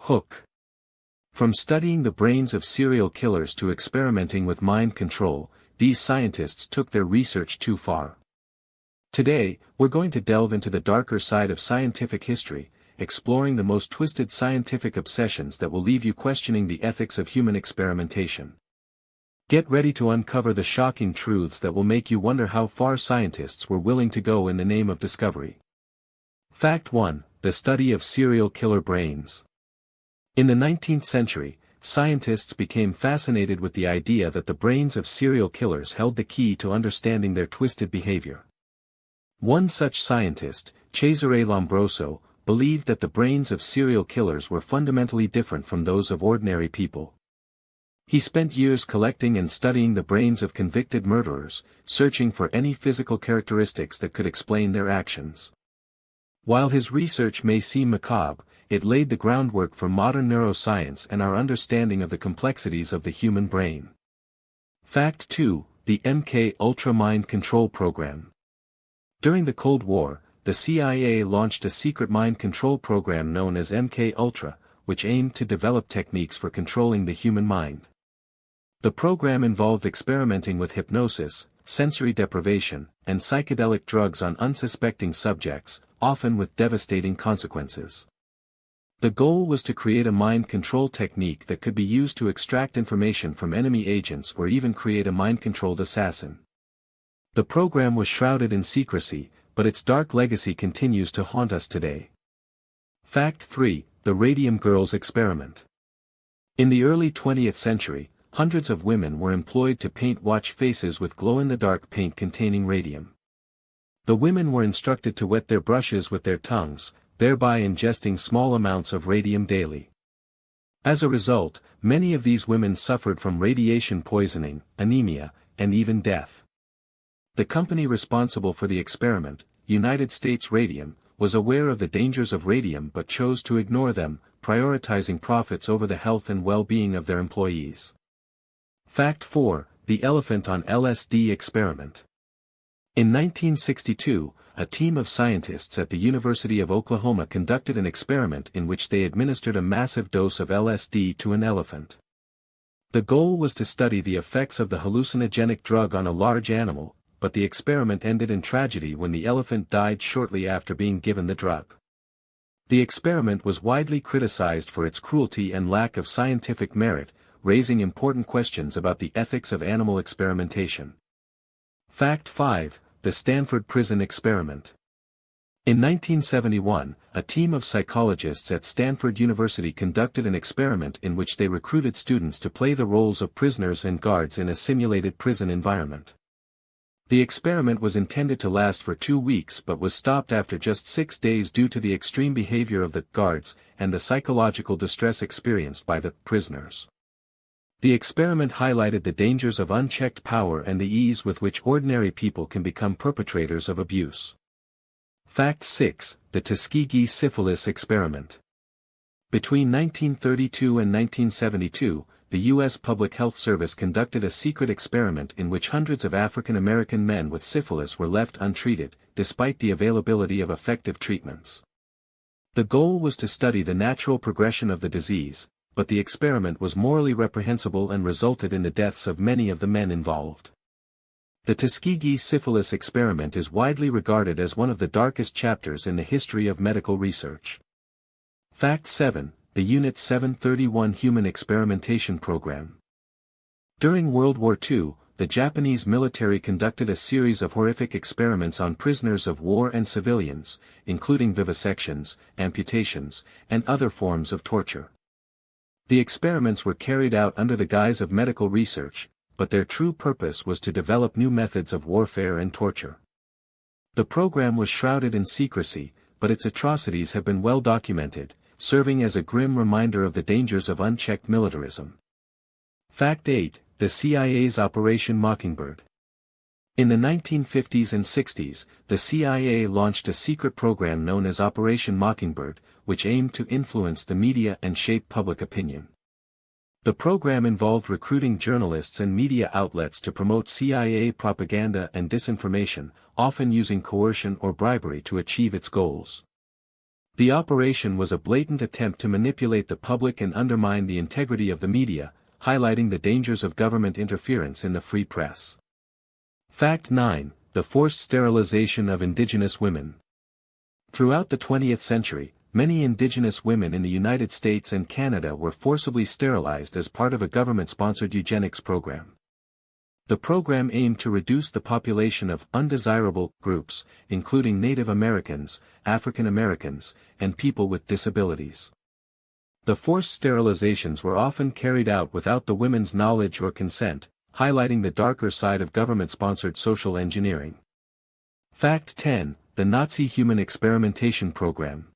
Hook. From studying the brains of serial killers to experimenting with mind control, these scientists took their research too far. Today, we're going to delve into the darker side of scientific history, exploring the most twisted scientific obsessions that will leave you questioning the ethics of human experimentation. Get ready to uncover the shocking truths that will make you wonder how far scientists were willing to go in the name of discovery. Fact 1: The study of serial killer brains. In the 19th century, scientists became fascinated with the idea that the brains of serial killers held the key to understanding their twisted behavior. One such scientist, Cesare Lombroso, believed that the brains of serial killers were fundamentally different from those of ordinary people. He spent years collecting and studying the brains of convicted murderers, searching for any physical characteristics that could explain their actions. While his research may seem macabre, it laid the groundwork for modern neuroscience and our understanding of the complexities of the human brain. Fact 2: The MK-Ultra Mind Control Program. During the Cold War, the CIA launched a secret mind control program known as MK-Ultra, which aimed to develop techniques for controlling the human mind. The program involved experimenting with hypnosis, sensory deprivation, and psychedelic drugs on unsuspecting subjects, often with devastating consequences. The goal was to create a mind control technique that could be used to extract information from enemy agents or even create a mind-controlled assassin. The program was shrouded in secrecy, but its dark legacy continues to haunt us today. Fact 3: The Radium Girls Experiment. In the early 20th century, hundreds of women were employed to paint watch faces with glow-in-the-dark paint containing radium. The women were instructed to wet their brushes with their tongues, thereby ingesting small amounts of radium daily. As a result, many of these women suffered from radiation poisoning, anemia, and even death. The company responsible for the experiment, United States Radium, was aware of the dangers of radium but chose to ignore them, prioritizing profits over the health and well-being of their employees. Fact 4: The Elephant on LSD Experiment. In 1962, a team of scientists at the University of Oklahoma conducted an experiment in which they administered a massive dose of LSD to an elephant. The goal was to study the effects of the hallucinogenic drug on a large animal, but the experiment ended in tragedy when the elephant died shortly after being given the drug. The experiment was widely criticized for its cruelty and lack of scientific merit, raising important questions about the ethics of animal experimentation. Fact 5: The Stanford Prison Experiment. In 1971, a team of psychologists at Stanford University conducted an experiment in which they recruited students to play the roles of prisoners and guards in a simulated prison environment. The experiment was intended to last for 2 weeks but was stopped after just 6 days due to the extreme behavior of the guards and the psychological distress experienced by the prisoners. The experiment highlighted the dangers of unchecked power and the ease with which ordinary people can become perpetrators of abuse. Fact 6: The Tuskegee Syphilis Experiment. Between 1932 and 1972, the U.S. Public Health Service conducted a secret experiment in which hundreds of African American men with syphilis were left untreated, despite the availability of effective treatments. The goal was to study the natural progression of the disease, but the experiment was morally reprehensible and resulted in the deaths of many of the men involved. The Tuskegee Syphilis Experiment is widely regarded as one of the darkest chapters in the history of medical research. Fact 7: The Unit 731 Human Experimentation Program. During World War II, the Japanese military conducted a series of horrific experiments on prisoners of war and civilians, including vivisections, amputations, and other forms of torture. The experiments were carried out under the guise of medical research, but their true purpose was to develop new methods of warfare and torture. The program was shrouded in secrecy, but its atrocities have been well documented, serving as a grim reminder of the dangers of unchecked militarism. Fact 8: The CIA's Operation Mockingbird. In the 1950s and 60s, the CIA launched a secret program known as Operation Mockingbird, which aimed to influence the media and shape public opinion. The program involved recruiting journalists and media outlets to promote CIA propaganda and disinformation, often using coercion or bribery to achieve its goals. The operation was a blatant attempt to manipulate the public and undermine the integrity of the media, highlighting the dangers of government interference in the free press. Fact 9. The forced sterilization of indigenous women. Throughout the 20th century, many indigenous women in the United States and Canada were forcibly sterilized as part of a government-sponsored eugenics program. The program aimed to reduce the population of undesirable groups, including Native Americans, African Americans, and people with disabilities. The forced sterilizations were often carried out without the women's knowledge or consent, highlighting the darker side of government-sponsored social engineering. Fact 10. The Nazi Human Experimentation Program.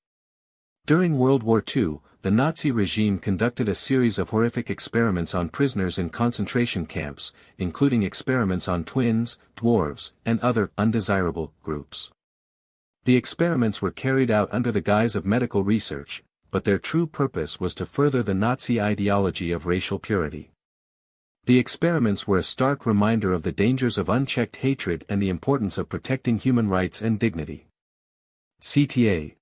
During World War II, the Nazi regime conducted a series of horrific experiments on prisoners in concentration camps, including experiments on twins, dwarves, and other undesirable groups. The experiments were carried out under the guise of medical research, but their true purpose was to further the Nazi ideology of racial purity. The experiments were a stark reminder of the dangers of unchecked hatred and the importance of protecting human rights and dignity. CTA.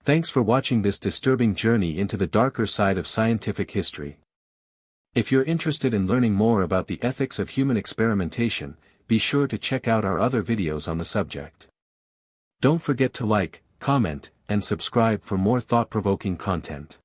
Thanks for watching this disturbing journey into the darker side of scientific history. If you're interested in learning more about the ethics of human experimentation, be sure to check out our other videos on the subject. Don't forget to like, comment, and subscribe for more thought-provoking content.